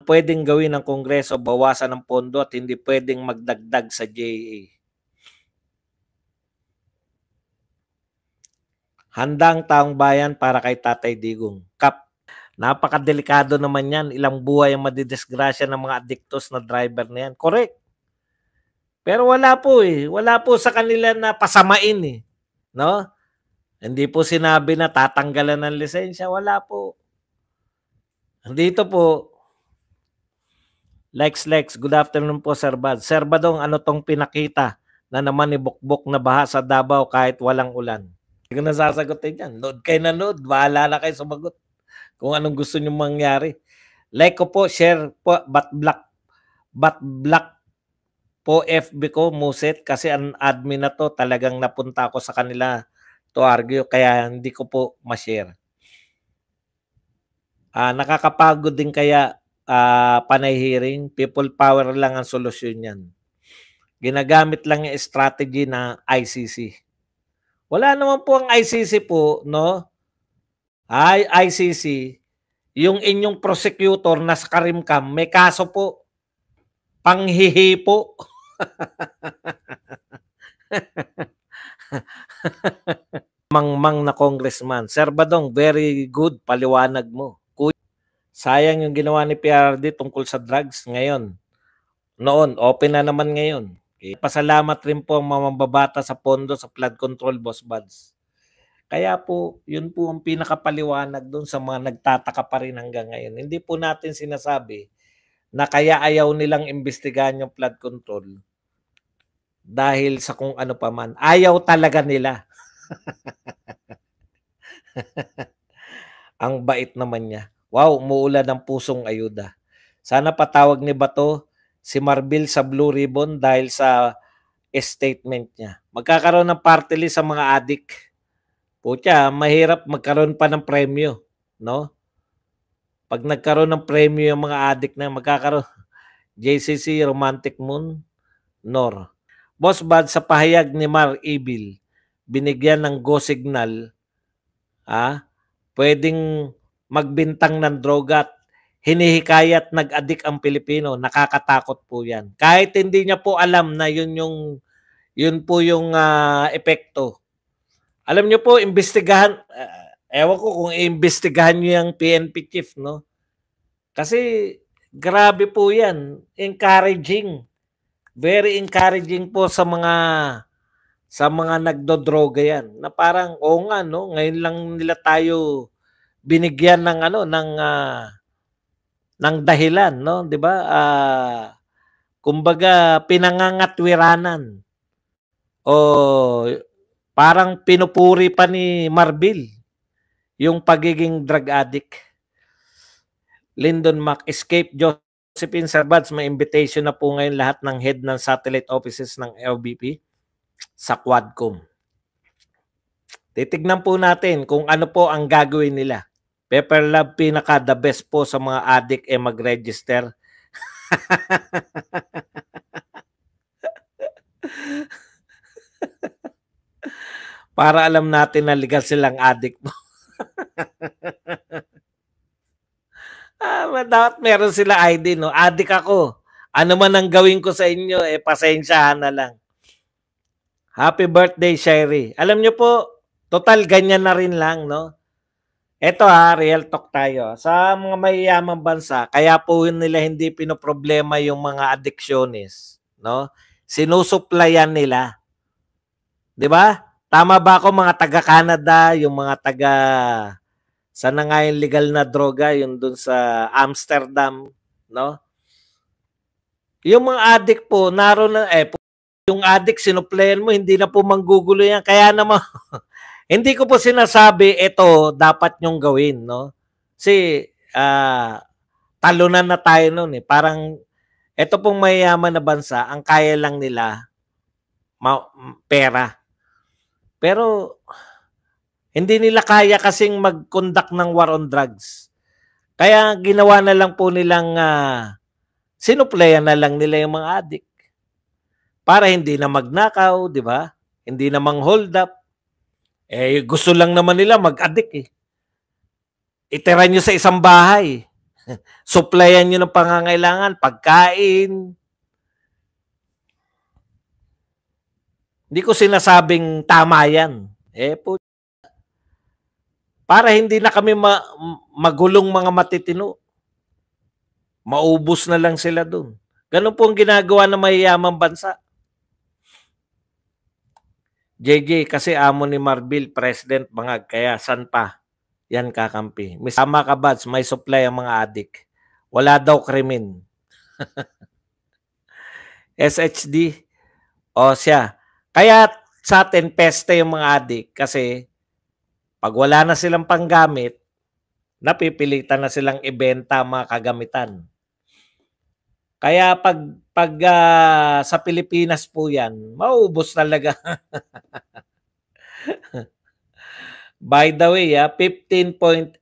pwedeng gawin ng Kongreso, bawasan ng pondo at hindi pwedeng magdagdag sa JA. Handang taong bayan para kay Tatay Digong. Kap, napakadelikado naman yan. Ilang buhay ang madidisgrasya ng mga adiktos na driver na yan. Correct. Pero wala po eh. Wala po sa kanila na pasamain eh. No? Hindi po sinabi na tatanggalan ng lisensya. Wala po. Dito po, Lex, good afternoon po, Sir Bad. Sir Badong, ano tong pinakita na naman ni Bukbok na baha sa Davao kahit walang ulan? Hindi ko na sasagutin yan. Nood kayo na nood. Bahala na kayo sumagot kung anong gusto nyo mangyari. Like ko po, share po, but black po FB ko, Muset, kasi ang admin na to, talagang napunta ako sa kanila to argue, kaya hindi ko po ma-share. Nakakapagod din kaya panay hearing, people power lang ang solusyon yan. Ginagamit lang yung strategy na ICC. Wala naman po ang ICC po, no? ICC, yung inyong prosecutor na sa Karimkam, may kaso po, panghihi po. Mangmang na congressman. Sir Badong, very good, paliwanag mo. Sayang yung ginawa ni PRD tungkol sa drugs ngayon. Noon, open na naman ngayon. Okay. Pasalamat rin po ang mamababata sa pondo sa flood control, Boss Buds. Kaya po, yun po ang pinakapaliwanag doon sa mga nagtataka pa rin hanggang ngayon. Hindi po natin sinasabi na kaya ayaw nilang imbestigahan yung flood control dahil sa kung ano pa man. Ayaw talaga nila. Ang bait naman niya. Wow, umuulan ng pusong ayuda. Sana patawag ni Bato si Marbil sa Blue Ribbon dahil sa statement niya. Magkakaroon ng party list sa mga adik. Pucha, mahirap magkaroon pa ng premyo, no? Pag nagkaroon ng premyo yung mga adik na magkakaroon, JCC, Romantic Moon, Nor. Boss Bad, sa pahayag ni Mar Ibil, binigyan ng go signal, pwedeng magbintang ng droga at hinihikayat nag-adik ang Pilipino. Nakakatakot po yan. Kahit hindi niya po alam na yun po yung epekto. Alam niyo po, imbestigahan, ewan ko kung iimbestigahan niyo yung PNP chief, no? Kasi grabe po yan. Encouraging. Very encouraging po sa mga nagdodroga yan. Na parang, nga, no? Ngayon lang nila tayo binigyan ng ng dahilan, no? 'Di ba? Kumbaga pinangangatwiranan. O parang pinupuri pa ni Marbil yung pagiging drug addict. Lyndon Mac, escape Josephine Sarbads, may invitation na po ngayon lahat ng head ng satellite offices ng LBP sa Quadcom. Titignan po natin kung ano po ang gagawin nila. Pepper Love, pinaka the best po sa mga addict mag-register. Para alam natin na legal silang addict po. Dapat meron sila ID, no? Addict ako. Ano man ang gawin ko sa inyo, pasensyahan na lang. Happy birthday, Sherry. Alam nyo po, total ganyan na rin lang, no? Ito real talk tayo. Sa mga mayayamang bansa, kaya po nila hindi pinoproblema yung mga addictionist, no? Sinusuplayan nila. 'Di ba? Tama ba ako, mga taga Canada, yung mga taga sana nga yung legal na droga, yung dun sa Amsterdam, no? Yung mga addict po, naroon na yung addict sinuplayan mo, hindi na po manggugulo yan. Kaya naman hindi ko po sinasabi ito dapat nyong gawin, no? Kasi talunan na tayo noon eh. Parang ito pong mayayaman na bansa, ang kaya lang nila pera. Pero hindi nila kaya kasing mag-conduct ng war on drugs. Kaya ginawa na lang po nilang sinuplayan na lang nila yung mga addict. Para hindi na magnakaw, di ba? Hindi na mang-hold up. Gusto lang naman nila mag-addict eh. Itira nyo sa isang bahay. Supplyan nyo ng pangangailangan, pagkain. Hindi ko sinasabing tama yan. Para hindi na kami magulong mga matitino. Maubos na lang sila dun. Ganun po ang ginagawa ng mayayamang bansa. JJ, kasi amo ni Marbil, President Bangag, kaya san pa? Yan kakampi. Tama ka, Bads, may supply ang mga adik. Wala daw krimen. SHD, o siya. Kaya sa atin, peste yung mga adik kasi pag wala na silang panggamit, napipilitan na silang ibenta mga kagamitan. Kaya pag sa Pilipinas po yan, mauubos talaga. By the way, 15.89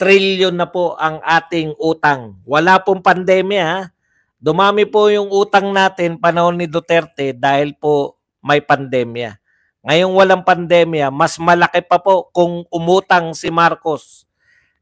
trillion na po ang ating utang. Wala pong pandemya. Dumami po yung utang natin panahon ni Duterte dahil po may pandemya. Ngayong walang pandemya, mas malaki pa po kung umutang si Marcos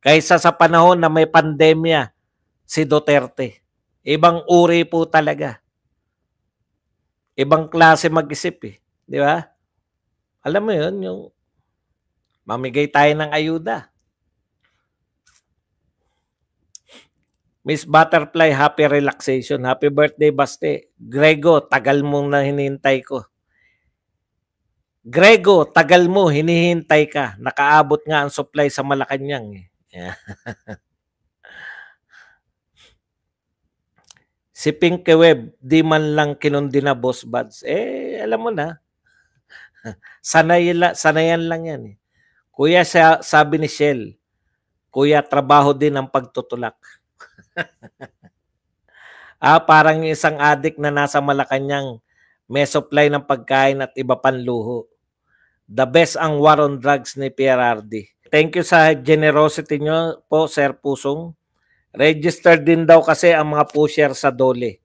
kaysa sa panahon na may pandemya si Duterte. Ibang uri po talaga. Ibang klase mag-isip eh. Di ba? Alam mo yun, yung mamigay tayo ng ayuda. Miss Butterfly, happy relaxation. Happy birthday, Baste. Grego, tagal mong na hinihintay ko. Grego, tagal mo, hinihintay ka. Nakaabot nga ang supply sa Malacanang. Yeah. Si Pinky Web, di man lang kinundi na Boss Buds. Alam mo na. Sanayan lang yan. Kuya, sabi ni Shell, Kuya, trabaho din ang pagtutulak. Parang isang adik na nasa Malacanang, may supply ng pagkain at iba pang luho. The best ang war on drugs ni PRRD. Thank you sa generosity nyo po, Sir Pusong. Registered din daw kasi ang mga pusher sa Dole.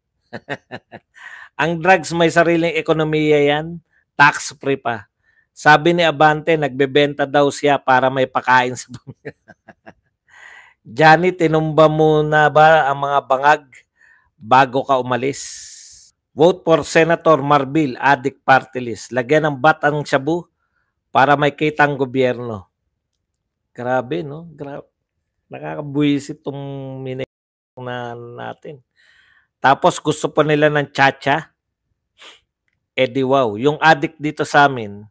Ang drugs may sariling ekonomiya yan, tax-free pa. Sabi ni Abante, nagbebenta daw siya para may pakain sa pamilya. Johnny, tinumba mo na ba ang mga bangag bago ka umalis? Vote for Senator Marbil, Adik Party List. Lagyan ng bat ang shabu para may kitang gobyerno. Grabe, no? Grabe. Nakakabuisit itong na natin. Tapos gusto pa nila ng chacha. Di wow. Yung adik dito sa amin,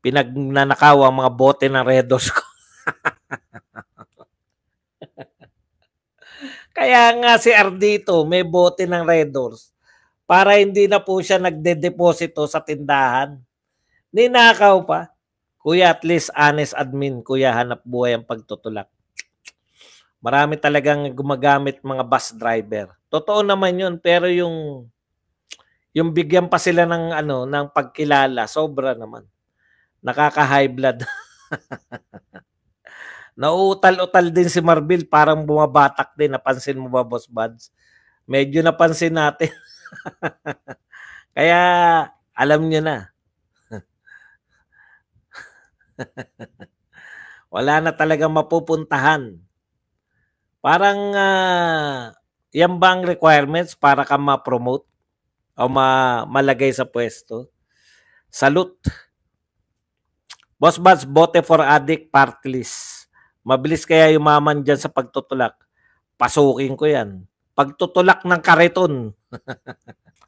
pinagnanakaw ang mga bote ng Redos ko. Kaya nga si Ardito may bote ng Red Doors para hindi na po siya nagde-deposito sa tindahan. Ninakaw pa. Kuya, at least honest admin. Kuya, hanap buhay ang pagtutulak. Marami talagang gumagamit mga bus driver. Totoo naman yun, pero yung bigyan pa sila ng ng pagkilala, sobra naman. Nakaka-high blood. Nauutal-utal din si Marbil, parang bumabatak din. Napansin mo ba, Boss Buds? Medyo napansin natin. Kaya, alam nyo na. Wala na talagang mapupuntahan. Parang, yan ba ang requirements para ka ma-promote o malagay sa pwesto? Salute. Boss Buds, bote for Adik Party List. Mabilis kaya yumaman dyan sa pagtutulak. Pasukin ko yan. Pagtutulak ng kariton.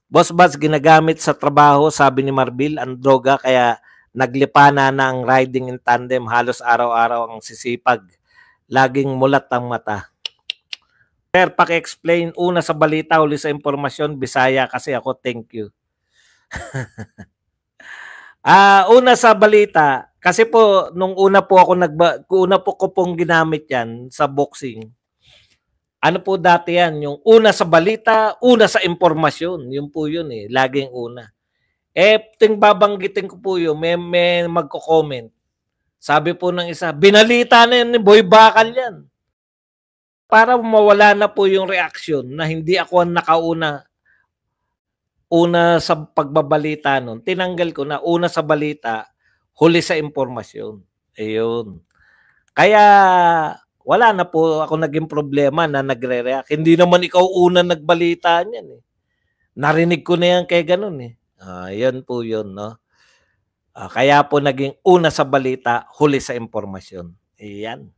Boss Buds, ginagamit sa trabaho, sabi ni Marbil, ang droga, kaya naglipana na ang riding in tandem. Halos araw-araw ang sisipag. Laging mulat ang mata. Sir, paki-explain una sa balita, uli sa impormasyon, Bisaya kasi ako, thank you. Una sa balita, kasi po, nung una po ko pong ginamit yan sa boxing. Ano po dati yan? Yung una sa balita, una sa impormasyon. Yun po yun eh. Laging una. Ting babanggitin ko po yun, may magko-comment. Sabi po ng isa, binalita na yun ni Boy Bakal yan. Para mawala na po yung reaction na hindi ako ang nakauna sa pagbabalita nun. Tinanggal ko na una sa balita, huli sa impormasyon. Ayun. Kaya wala na po ako naging problema na nagre-react. Hindi naman ikaw unang nagbalita niyan, eh. Narinig ko na yan kay gano'n, eh. Yun po yun, 'no. Kaya po naging una sa balita, huli sa impormasyon. Iyan.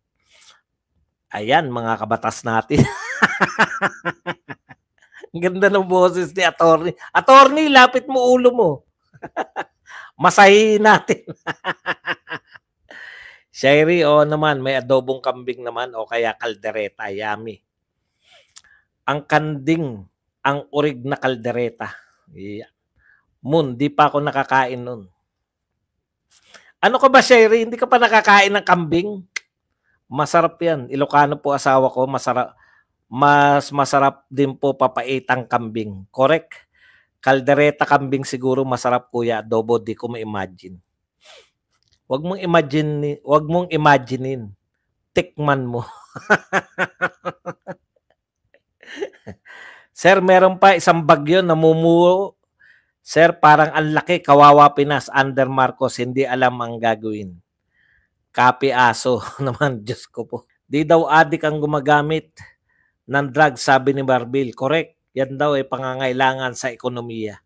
Ayan, mga kabatas natin. Ang ganda ng boses ni attorney. Attorney, lapit mo ulo mo. Masahihin natin. Sherry, oo naman, may adobong kambing naman o kaya kaldereta, yummy. Ang kanding, ang urig na kaldereta. Yeah. Moon, di pa ako nakakain nun. Ano ka ba, Sherry? Hindi ka pa nakakain ng kambing? Masarap yan. Ilocano po asawa ko, masarap. Mas masarap din po papaitang kambing. Correct? Kaldereta kambing siguro masarap, kuya. Adobo, di ko ma-imagine. Wag mong imaginein. Tikman mo. Sir, meron pa isang bagyo namumuo. Sir, parang ang laki, kawawa Pinas, under Marcos, hindi alam ang gagawin. Kapi aso naman, Diyos ko po. Di daw adik ang gumagamit ng drugs, sabi ni Marbil. Correct. Yan daw ay pangangailangan sa ekonomiya.